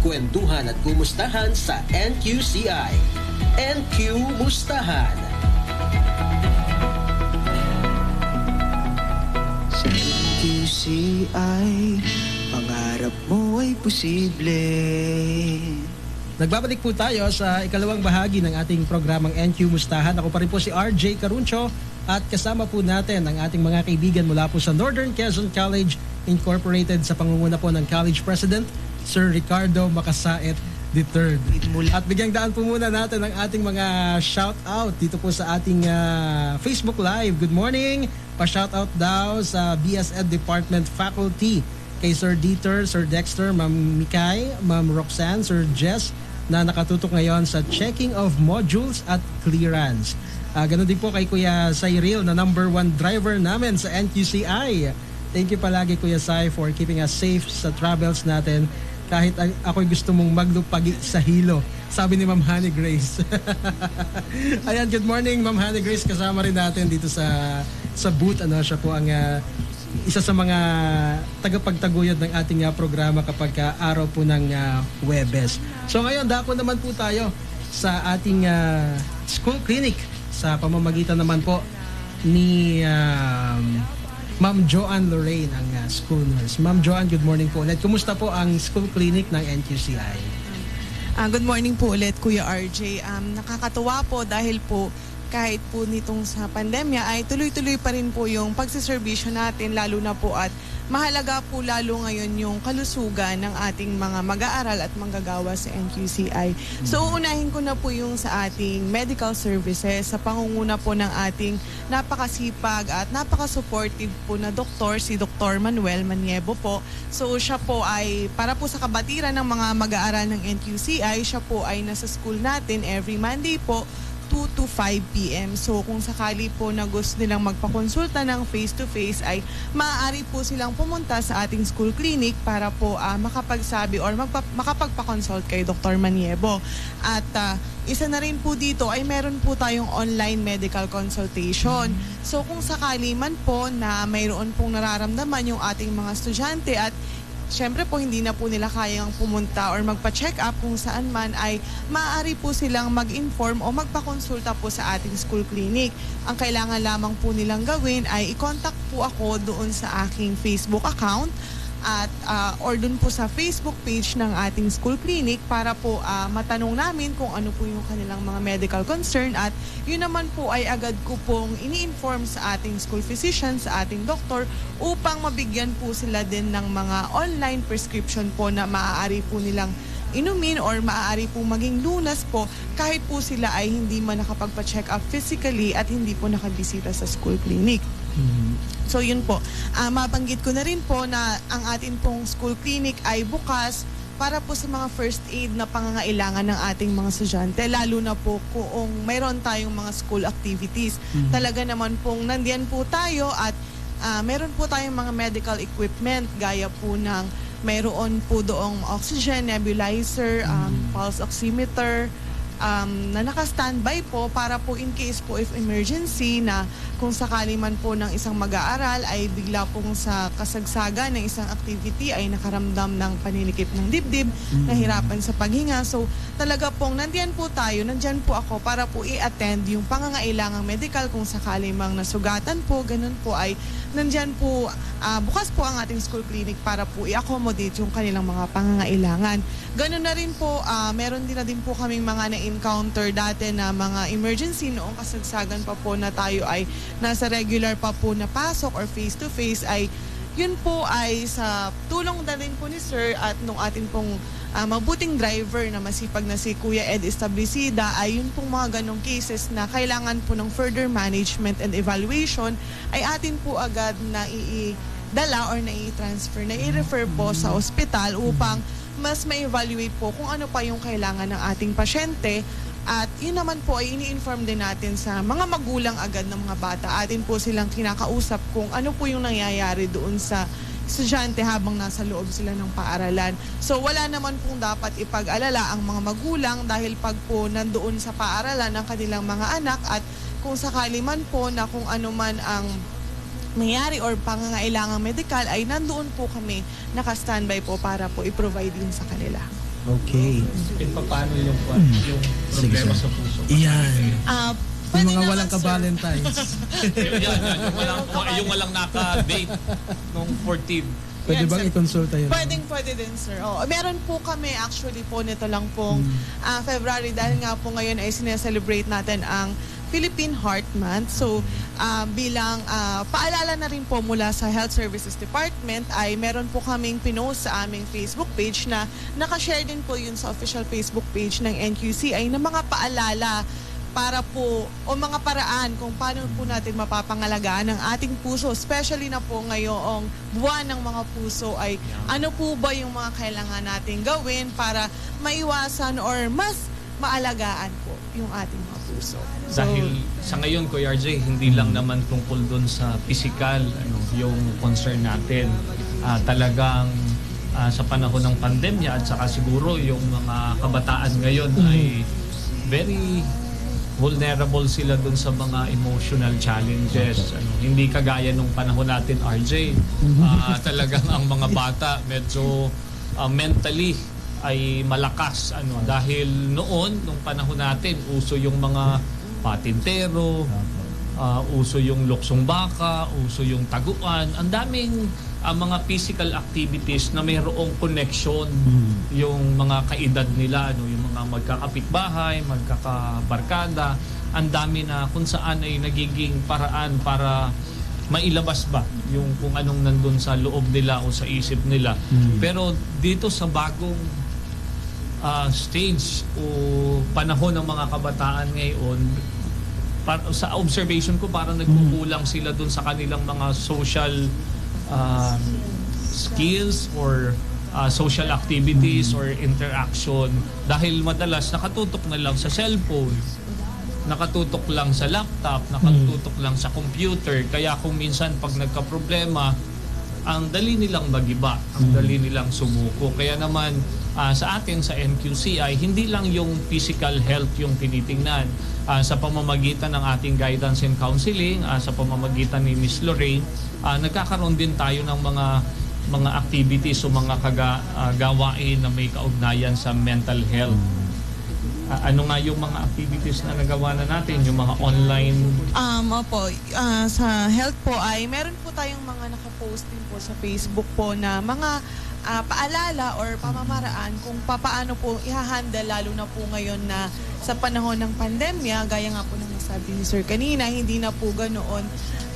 Kwentuhan at kumustahan sa NQCI. NQ Mustahan. Sa NQCI, pangarap mo ay posible. Nagbabalik po tayo sa ikalawang bahagi ng ating programang NQ Mustahan. Ako pa rin po si RJ Caruncho at kasama po natin ang ating mga kaibigan mula po sa Northern Quezon College Incorporated sa pangunguna po ng College President Sir Ricardo Macasaet III. At bigyang daan po muna natin ang ating mga shout-out dito po sa ating Facebook Live. Good morning! Pa-shoutout daw sa BSED Department Faculty kay Sir Dieter, Sir Dexter, Ma'am Mikay, Ma'am Roxanne, Sir Jess na nakatutok ngayon sa checking of modules at clearance. Ganun din po kay Kuya Cyril na number 1 driver namin sa NQCI. Thank you palagi Kuya Sai for keeping us safe sa travels natin kahit ako'y gusto mong maglupagi sa hilo. Sabi ni Ma'am Honey Grace. Ayan, good morning Ma'am Honey Grace. Kasama rin natin dito sa booth. Siya po ang isa sa mga tagapagtaguyod ng ating programa kapag araw po ng Huwebes. So ngayon, dako naman po tayo sa ating school clinic sa pamamagitan naman po ni Ma'am Joanne Lorraine, ang school nurse. Ma'am Joanne, good morning po ulit. Kumusta po ang school clinic ng NQCI? Good morning po ulit, Kuya RJ. Nakakatuwa po dahil po kahit po nitong sa pandemya ay tuloy-tuloy pa rin po yung pagsiservisyo natin, lalo na po at mahalaga po lalo ngayon yung kalusugan ng ating mga mag-aaral at manggagawa sa NQCI. So uunahin ko na po yung sa ating medical services sa pangunguna po ng ating napakasipag at napaka-supportive po na doktor, si Dr. Manuel Maniebo po. So siya po ay para po sa kabatiran ng mga mag-aaral ng NQCI, siya po ay nasa school natin every Monday po 2 to 5 p.m. So kung sakali po na gusto nilang magpakonsulta ng face-to-face ay maaari po silang pumunta sa ating school clinic para po makapagsabi or makapagpakonsult kay Dr. Maniebo. At isa na rin po dito ay meron po tayong online medical consultation. So kung sakali man po na mayroon pong nararamdaman yung ating mga estudyante at syempre po hindi na po nila kayang pumunta or magpa-check up kung saan man ay maaari po silang mag-inform o magpakonsulta po sa ating school clinic. Ang kailangan lamang po nilang gawin ay i-contact po ako doon sa aking Facebook account at or dun po sa Facebook page ng ating school clinic para po matanong namin kung ano po yung kanilang mga medical concern, at yun naman po ay agad ko pong ini-inform sa ating school physician, sa ating doktor, upang mabigyan po sila din ng mga online prescription po na maaari po nilang inumin or maaari po maging lunas po kahit po sila ay hindi man nakapagpa-check up physically at hindi po nakabisita sa school clinic. So yun po, mabanggit ko na rin po na ang atin pong school clinic ay bukas para po sa mga first aid na pangangailangan ng ating mga estudyante, lalo na po kung mayroon tayong mga school activities. Talaga naman pong nandiyan po tayo at meron po tayong mga medical equipment gaya po ng mayroon po doong oxygen nebulizer, pulse oximeter, na naka-standby po para po in case po if emergency na kung sakali man po ng isang mag-aaral ay bigla pong sa kasagsagan ng isang activity ay nakaramdam ng paninikip ng dibdib, nahirapan sa paghinga. So talaga pong nandyan po tayo, nandyan po ako para po i-attend yung pangangailangang medical kung sakali mang nasugatan po, ganun po ay nandyan po, bukas po ang ating school clinic para po i-accommodate yung kanilang mga pangangailangan. Ganun na rin po, meron din na din po kaming mga na-encounter dati na mga emergency noong kasagsagan pa po na tayo ay nasa regular pa po na pasok or face-to-face, ay yun po ay sa tulong na rin po ni Sir at nung atin pong mabuting driver na masipag na si Kuya Ed Establecida, ay yun pong mga ganong cases na kailangan po ng further management and evaluation ay atin po agad na i-dala or na i-transfer, na i-refer po sa ospital upang mas ma-evaluate po kung ano pa yung kailangan ng ating pasyente. At yun naman po ay ini-inform din natin sa mga magulang agad ng mga bata. Atin po silang kinakausap kung ano po yung nangyayari doon sa estudyante habang nasa loob sila ng paaralan. So wala naman pong dapat ipag-alala ang mga magulang dahil pag po nandoon sa paaralan ng kanilang mga anak at kung sakali man po na kung ano man ang mangyari or pangangailangang medical ay nandoon po kami naka-standby po para po i-provide din sa kanila. Okay. Paano yung problema sa puso? Yan. Pwede Yung mga naman, walang sir. ka-Valentine's. yung walang naka-date nung 14. Pwede Yan, bang sir. i-consulta yun? Pwede din, sir. Meron po kami actually po nito lang pong February dahil nga po ngayon ay sineselebrate natin ang Philippine Heart Month. So, bilang paalala na rin po mula sa Health Services Department ay meron po kaming pinost sa aming Facebook page na nakashare din po yun sa official Facebook page ng NQCI na mga paalala para po o mga paraan kung paano po natin mapapangalagaan ang ating puso, especially na po ngayong buwan ng mga puso ay ano po ba yung mga kailangan natin gawin para maiwasan or mas maalagaan po yung ating mga puso. So, Dahil sa ngayon, Kuya RJ, hindi lang naman tungkol doon sa physical yung concern natin. Talagang sa panahon ng pandemya at saka siguro yung mga kabataan ngayon ay very vulnerable sila dun sa mga emotional challenges. Hindi kagaya nung panahon natin, RJ. Talagang ang mga bata medyo mentally ay malakas. Dahil noon, nung panahon natin, uso yung mga patintero, uso yung luksong baka, uso yung taguan. Ang daming mga physical activities na mayroong connection yung mga kaedad nila, yung mga magkakapitbahay, magkakabarkada. Ang dami na kung saan ay nagiging paraan para mailabas ba yung kung anong nandun sa loob nila o sa isip nila. Pero dito sa bagong stage o panahon ng mga kabataan ngayon, sa observation ko parang nagkukulang sila dun sa kanilang mga social skills or social activities or interaction dahil madalas nakatutok na lang sa cellphone, nakatutok lang sa laptop, nakatutok lang sa computer. Kaya kung minsan pag nagka-problema, ang dali nilang magiba, ang dali nilang sumuko. Kaya naman sa atin sa NQCI, hindi lang yung physical health yung tinitingnan. Sa pamamagitan ng ating guidance and counseling, sa pamamagitan ni Miss Lorraine, nagkakaroon din tayo ng mga activities o mga gawain na may kaugnayan sa mental health. Ano nga yung mga activities na nagawa na natin, yung mga online? Opo, sa health po ay meron po tayong mga nakapost din po sa Facebook po na mga paalala or pamamaraan kung paano po i-handle lalo na po ngayon na sa panahon ng pandemya, gaya nga po ng nasabi ni Sir kanina, hindi na po ganoon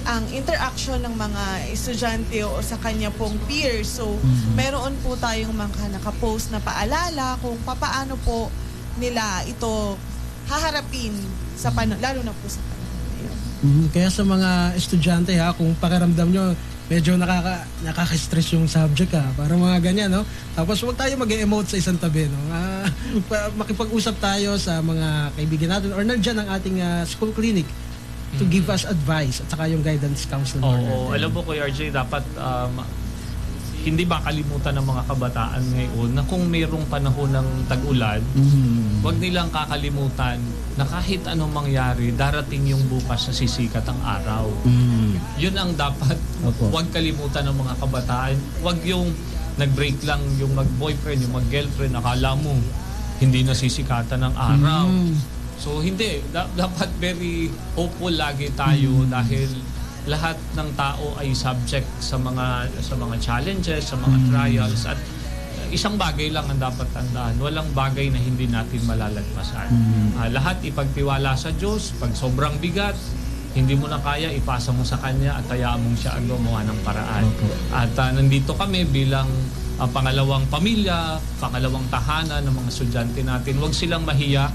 ang interaction ng mga estudyante o sa kanya pong peers. So, meron po tayong mga nakapost na paalala kung paano po nila ito haharapin sa lalo na po sa panahon ngayon. Kaya sa mga estudyante kung pakiramdam nyo medyo nakaka-stress yung subject parang mga ganyan, no? Tapos huwag tayo mag-emote sa isang tabi, no? Makipag-usap tayo sa mga kaibigan natin or nandiyan ang ating school clinic to give us advice at saka yung guidance counselor natin. Alam mo, Kuya RJ, dapat hindi makalimutan ng mga kabataan ngayon na kung mayroong panahon ng tag-ulan, huwag nilang kakalimutan na kahit anong mangyari, darating yung bukas na sisikat ang araw. Yun ang dapat huwag kalimutan ng mga kabataan. Huwag yung nag-break lang, yung mag-boyfriend, yung mag-girlfriend, akala mo hindi na sisikatan ng araw. So hindi, dapat very hopeful lagi tayo dahil lahat ng tao ay subject sa mga challenges, sa mga trials, at isang bagay lang ang dapat tandaan, walang bagay na hindi natin malalagpasan. Lahat ipagtiwala sa Diyos. Pag sobrang bigat, hindi mo na kaya, ipasa mo sa Kanya at hayaan mong siya ang gumawa ng paraan. At nandito kami bilang pangalawang pamilya, pangalawang tahanan ng mga estudyante natin. Huwag silang mahiya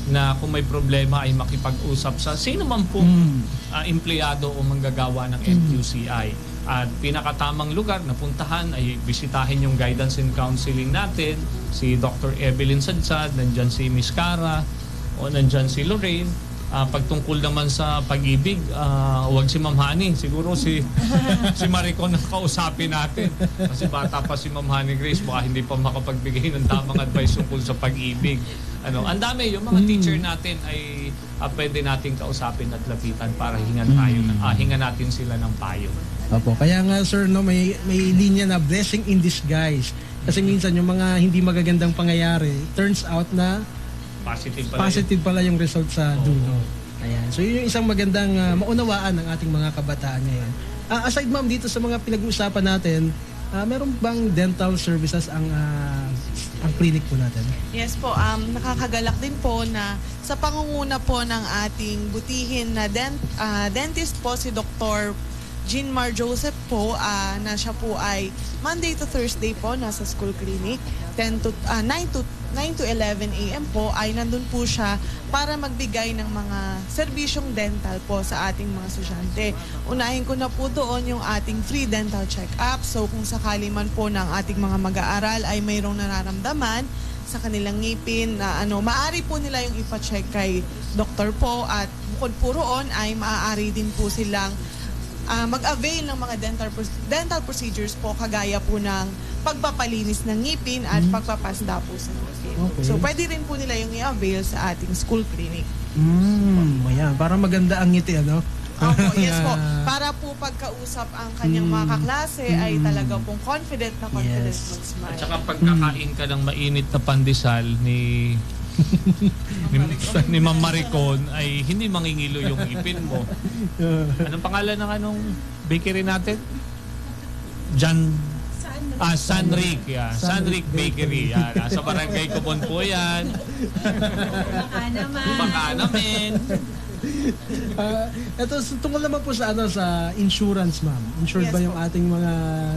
na kung may problema ay makipag-usap sa sino man pong empleyado o manggagawa ng NQCI. At pinakatamang lugar na puntahan ay bisitahin yung guidance and counseling natin. Si Dr. Evelyn Sadsad, nandyan si Miss Cara, o nandyan si Lorraine. Pagtungkol naman sa pag-ibig, huwag si Ma'am Honey. Siguro si Maricon na kausapin natin. Kasi bata pa si Ma'am Honey Grace, baka hindi pa makapagbigay ng tamang advice tungkol sa pag-ibig. Ang dami, yung mga teacher natin ay pwede nating kausapin at lapitan para hingan natin sila ng payo. Opo, kaya nga sir, no, may linya na blessing in disguise. Kasi minsan yung mga hindi magagandang pangyayari, turns out na positive pala yung result sa dulo. Ayan. So yun yung isang magandang maunawaan ng ating mga kabataan ngayon. Aside ma'am dito sa mga pinag-uusapan natin, meron bang dental services ang clinic po natin? Yes po, nakakagalak din po na sa pangunguna po ng ating butihin na dentist po si Dr. Jeanmar Joseph po, na siya po ay Monday to Thursday po nasa school clinic, 9 to 11 a.m. po ay nandun po siya para magbigay ng mga serbisyong dental po sa ating mga estudyante. Unahin ko na po doon yung ating free dental check-up. So kung sakali man po ng ating mga mag-aaral ay mayroong nararamdaman sa kanilang ngipin na maaari po nila yung ipa-check kay doktor po, at bukod po roon ay maaari din po silang mag-avail ng mga dental procedures po kagaya po ng pagpapalinis ng ngipin at pagpapasda po sa ngipin. Okay. So pwede rin po nila yung i-avail sa ating school clinic. Ayan, para maganda ang ngiti, ano? Opo, yes po. Para po pagkausap ang kanyang mga kaklase ay talaga pong confident mag-smile. At saka pagkakain ka ng mainit na pandesal ni Ma'am Maricon ay hindi mangingilo yung ngipin mo. Anong pangalan ng bakery natin? Sanric. Sanric Bakery. Sa Barangay Kubon po yan. Baka namin. Ito, tungkol naman po sa sa insurance, ma'am. Insured Yes ba yung po. ating mga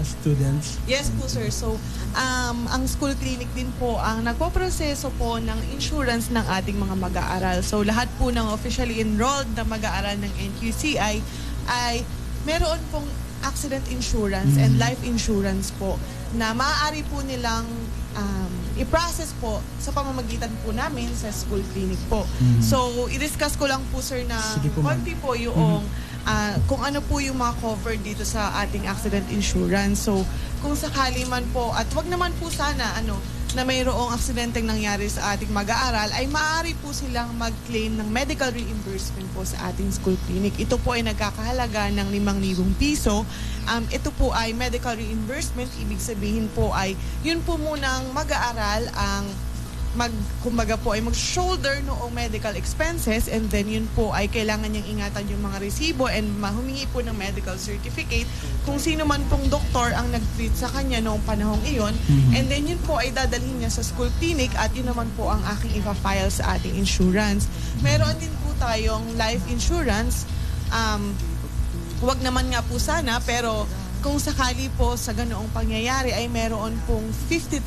students? Yes po, sir. So, ang school clinic din po ang nagpoproseso po ng insurance ng ating mga mag-aaral. So, lahat po ng officially enrolled na mag-aaral ng NQCI ay meron pong accident insurance and life insurance po na maaari po nilang i-process po sa pamamagitan po namin sa school clinic po. So, i-discuss ko lang po, sir, na Sige po, ma'am. konti po yung kung ano po yung mga covered dito sa ating accident insurance. So, kung sakali man po, at wag naman po sana na mayroong aksidenteng nangyari sa ating mag-aaral, ay maaari po silang mag-claim ng medical reimbursement po sa ating school clinic. Ito po ay nagkakahalaga ng 5,000 piso. Ito po ay medical reimbursement, ibig sabihin po ay yun po munang mag-aaral ang kumbaga po ay mag-shoulder noong medical expenses, and then yun po ay kailangan niyang ingatan yung mga resibo and humingi po ng medical certificate kung sino man pong doktor ang nag-treat sa kanya noong panahong iyon. And then yun po ay dadalhin niya sa school clinic at yun naman po ang aking ipa-file sa ating insurance. Meron din po tayong life insurance. Wag naman nga po sana, pero kung sakali po sa ganoong pangyayari ay meron pong 50,000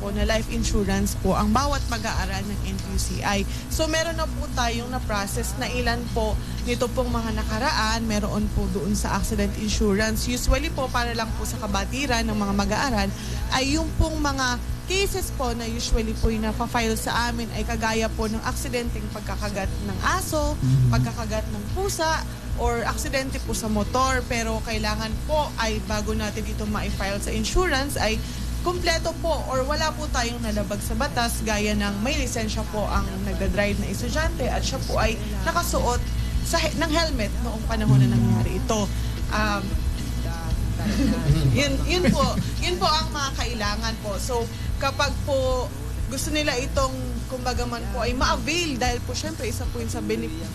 po na life insurance po ang bawat mag-aaral ng NQCI. So meron na po tayong na-process na ilan po nito pong mga nakaraan, meron po doon sa accident insurance. Usually po para lang po sa kabatiran ng mga mag-aaral ay yung pong mga cases po na usually po yung napafile sa amin ay kagaya po ng aksidenteng pagkakagat ng aso, pagkakagat ng pusa, or aksidente po sa motor, pero kailangan po ay bago natin ito ma-file sa insurance ay kumpleto po or wala po tayong nalabag sa batas gaya ng may lisensya po ang nagdadrive na estudyante at siya po ay nakasuot ng helmet noong panahon na nangyari ito. Yun po ang mga kailangan po. So kapag po gusto nila itong kumbaga man po ay ma-avail dahil po syempre isa po yun sa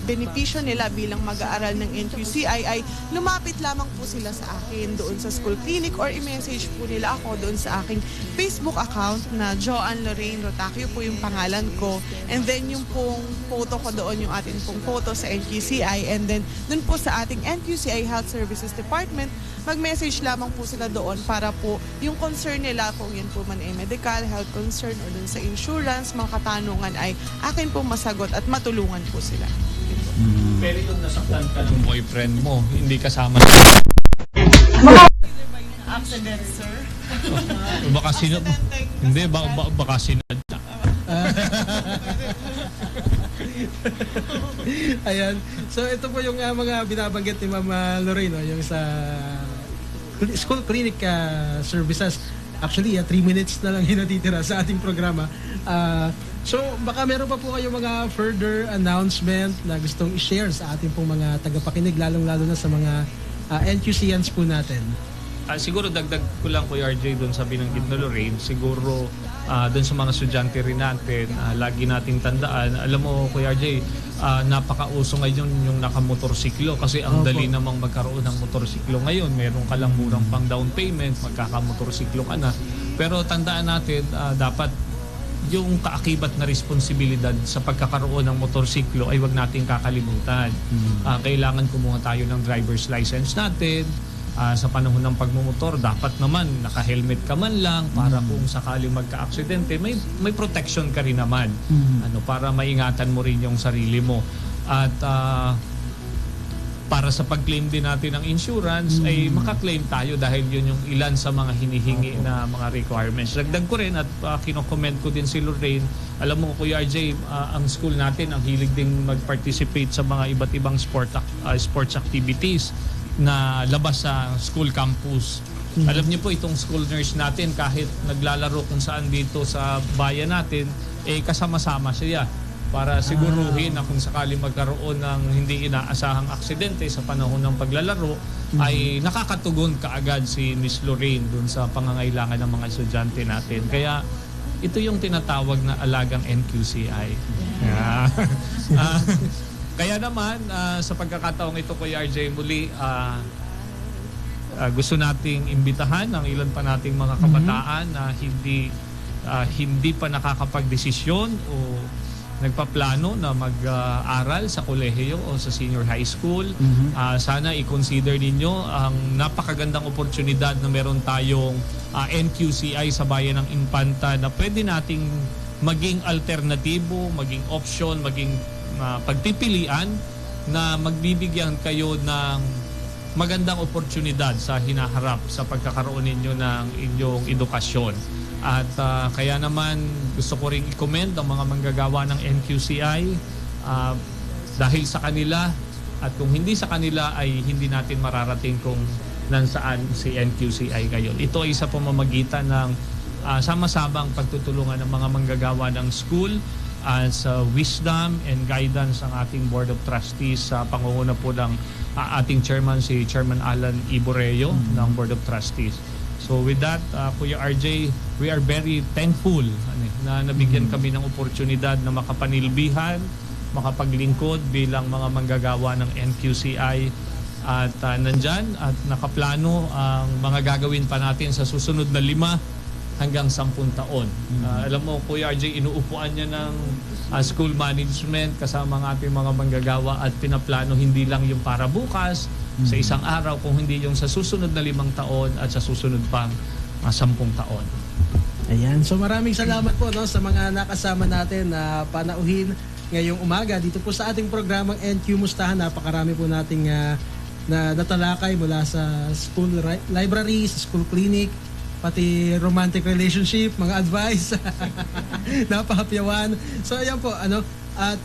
benepisyo nila bilang mag-aaral ng NQCI ay lumapit lamang po sila sa akin doon sa school clinic or i-message po nila ako doon sa aking Facebook account na Joanne Lorraine Rotacio po yung pangalan ko, and then yung pong photo ko doon, yung atin pong photo sa NQCI, and then doon po sa ating NQCI Health Services Department mag-message lamang po sila doon para po yung concern nila kung yan po man ay medical, health concern o doon sa insurance, mga katanungan ay akin pong masagot at matulungan po sila. Pero yung nasaktan ka ng boyfriend mo, hindi kasama Accident, sir. baka sinad. Hindi, baka sinad. Ayan. So ito po yung mga binabanggit ni Ma'am Lorraine, no? Yung sa school clinic services. Actually, 3 minutes na lang yung natitira sa ating programa. So baka meron pa po kayong mga further announcement na gustong i-share sa ating pong mga tagapakinig, lalong-lalo na sa mga NQCians po natin. Siguro dagdag ko lang po RJ doon sa binanggit na Lorraine, siguro doon sa mga estudyante rin natin, lagi nating tandaan, alam mo Kuya RJ, napakauso ngayon yung nakamotorsiklo kasi ang dali namang magkaroon ng motorsiklo ngayon. Meron ka lang murang pang down payment, magkakamotorsiklo ka na. Pero tandaan natin, dapat yung kaakibat na responsibilidad sa pagkakaroon ng motorsiklo ay wag nating kakalimutan. Kailangan kumuha tayo ng driver's license natin. Sa panahon ng pagmumotor, dapat naman naka-helmet ka man lang para kung sakaling magka-aksidente, may protection ka rin naman. Para maingatan mo rin yung sarili mo. At para sa pag-claim din natin ng insurance, ay makaklaim tayo dahil yun yung ilan sa mga hinihingi na mga requirements. Dagdag ko rin at kino-comment ko din si Lorraine. Alam mo Kuya RJ, ang school natin ang hilig ding mag-participate sa mga iba't ibang sports activities na labas sa school campus. Alam niyo po itong school nurse natin kahit naglalaro kung saan dito sa bayan natin, kasama-sama siya para siguruhin na kung sakaling magkaroon ng hindi inaasahang aksidente sa panahon ng paglalaro ay nakakatugon kaagad si Miss Lorraine dun sa pangangailangan ng mga estudyante natin. Kaya ito yung tinatawag na alagang NQCI. Kaya naman, sa pagkakataong ito Kuya RJ, muli gusto nating imbitahan ang ilan pa nating mga kabataan na hindi pa nakakapagdesisyon o nagpaplano na mag-aral sa kolehiyo o sa senior high school. Sana i-consider ninyo ang napakagandang oportunidad na meron tayong NQCI sa bayan ng Infanta na pwede nating maging alternatibo, maging option, maging pagpipilian na magbibigyan kayo ng magandang oportunidad sa hinaharap sa pagkakaroon ninyo ng inyong edukasyon. At kaya naman gusto ko ring i-commend ang mga manggagawa ng NQCI dahil sa kanila, at kung hindi sa kanila ay hindi natin mararating kung nansaan si NQCI ngayon. Ito ay sa pamamagitan ng sama-samang pagtutulungan ng mga manggagawa ng school as wisdom and guidance ang ating Board of Trustees sa pangunguna po ng ating chairman, si Chairman Alan Iboreo ng Board of Trustees. So with that, Kuya RJ, we are very thankful na nabigyan kami ng oportunidad na makapanilbihan, makapaglingkod bilang mga manggagawa ng NQCI at nandyan at nakaplano ang mga gagawin pa natin sa susunod na 5 hanggang 10 taon. Alam mo, Kuya RJ, inuupuan niya ng school management kasama ang ating mga manggagawa at pinaplano hindi lang yung para bukas, sa isang araw, kung hindi yung sa susunod na 5 taon at sa susunod pang 10 taon. Ayan, so maraming salamat po no, sa mga nakasama natin na panauhin ngayong umaga dito po sa ating programang NQ Mustahan. Napakarami po nating na natalakay mula sa school library, sa school clinic, pati romantic relationship, mga advice, napahapyawan. So ayan po, at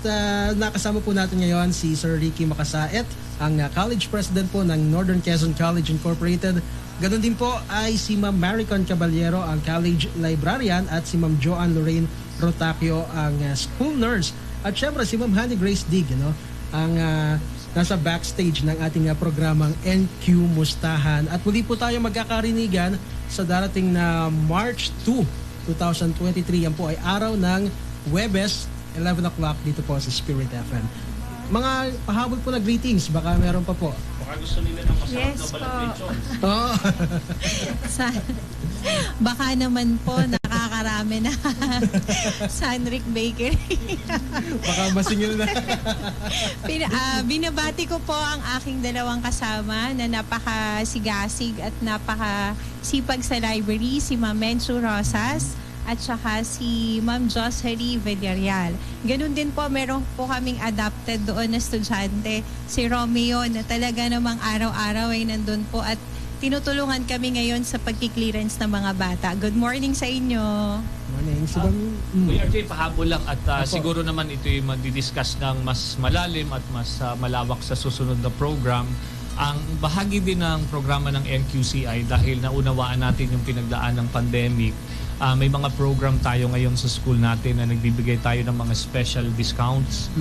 nakasama po natin ngayon si Sir Ricky Macasaet, ang college president po ng Northern Quezon College Incorporated. Ganon din po ay si Ma'am Maricon Caballero, ang college librarian, at si Ma'am Joanne Lorraine Rotacio, ang school nurse. At syempre si Ma'am Honey Grace Dig, ang nasa backstage ng ating programang NQ Mustahan. At muli po tayo magkakarinigan sa darating na March 2, 2023. Yan po ay araw ng Huwebes, 11 o'clock dito po sa Spirit FM. Mga pahabol po na greetings, baka meron pa po. Baka gusto nila ng masarap Yes na po. balapechon. Oh. Baka naman po nakakarami na Sunrick Bakery. Baka masingil na. Binabati ko po ang aking dalawang kasama na napakasigasig at napakasipag sa library, si Ma'am Mensu Rosas at saka si Ma'am Jocelyn Villarreal. Ganun din po, meron po kaming adopted doon na estudyante, si Romeo, na talaga namang araw-araw ay nandun po at tinutulungan kami ngayon sa pagki-clearance ng mga bata. Good morning sa inyo. Morning. So, Kuya RJ, pahabol lang at siguro naman ito yung madidiscuss ng mas malalim at mas malawak sa susunod na program. Ang bahagi din ng programa ng NQCI dahil naunawaan natin yung pinagdaan ng pandemic, may mga program tayo ngayon sa school natin na nagbibigay tayo ng mga special discounts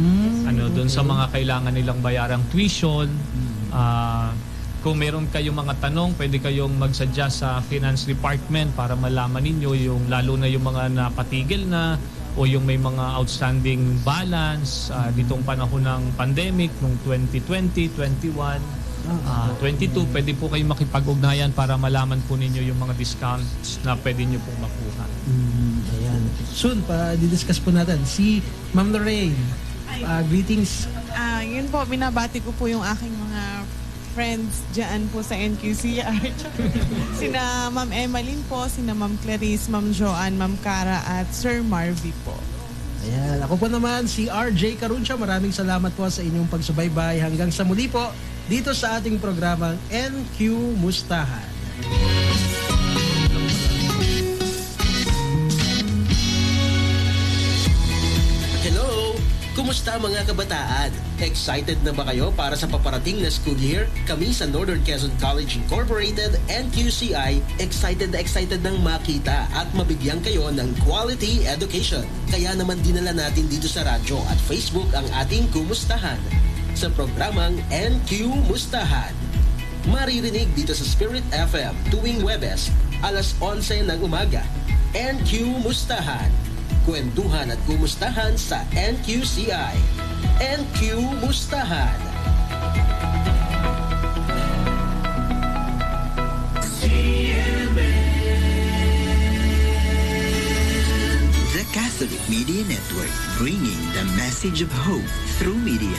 doon sa mga kailangan nilang bayarang tuition. Kung meron kayong mga tanong, pwede kayong mag-suggest sa finance department para malaman ninyo yung lalo na yung mga napatigil na o yung may mga outstanding balance ditong panahon ng pandemic nung 2020, 21, 22, pwede po kayong makipag-ugnayan para malaman po ninyo yung mga discounts na pwede nyo pong makuha. Ayan. Soon, pa-discuss po natin. Si Ma'am Lorraine, greetings. Yun po, binabati ko po yung aking mga friends dyan po sa NQCR. Sina Ma'am Emmeline po, sina Ma'am Clarice, Ma'am Joanne, Ma'am Cara at Sir Marvy po. Ayan. Ako po naman, si RJ Caruncha. Maraming salamat po sa inyong pagsubaybay. Hanggang sa muli po, dito sa ating programang NQ Mustahan. Hello! Kumusta mga kabataan? Excited na ba kayo para sa paparating na school year? Kami sa Northern Quezon College Incorporated, NQCI, excited nang makita at mabigyan kayo ng quality education. Kaya naman dinala natin dito sa radyo at Facebook ang ating Kumustahan sa programang NQ Mustahan. Maririnig dito sa Spirit FM tuwing Huwebes, alas 11 ng umaga. NQ Mustahan. Kwentuhan at kumustahan sa NQCI. NQ Mustahan. The Catholic Media Network, bringing the message of hope through media.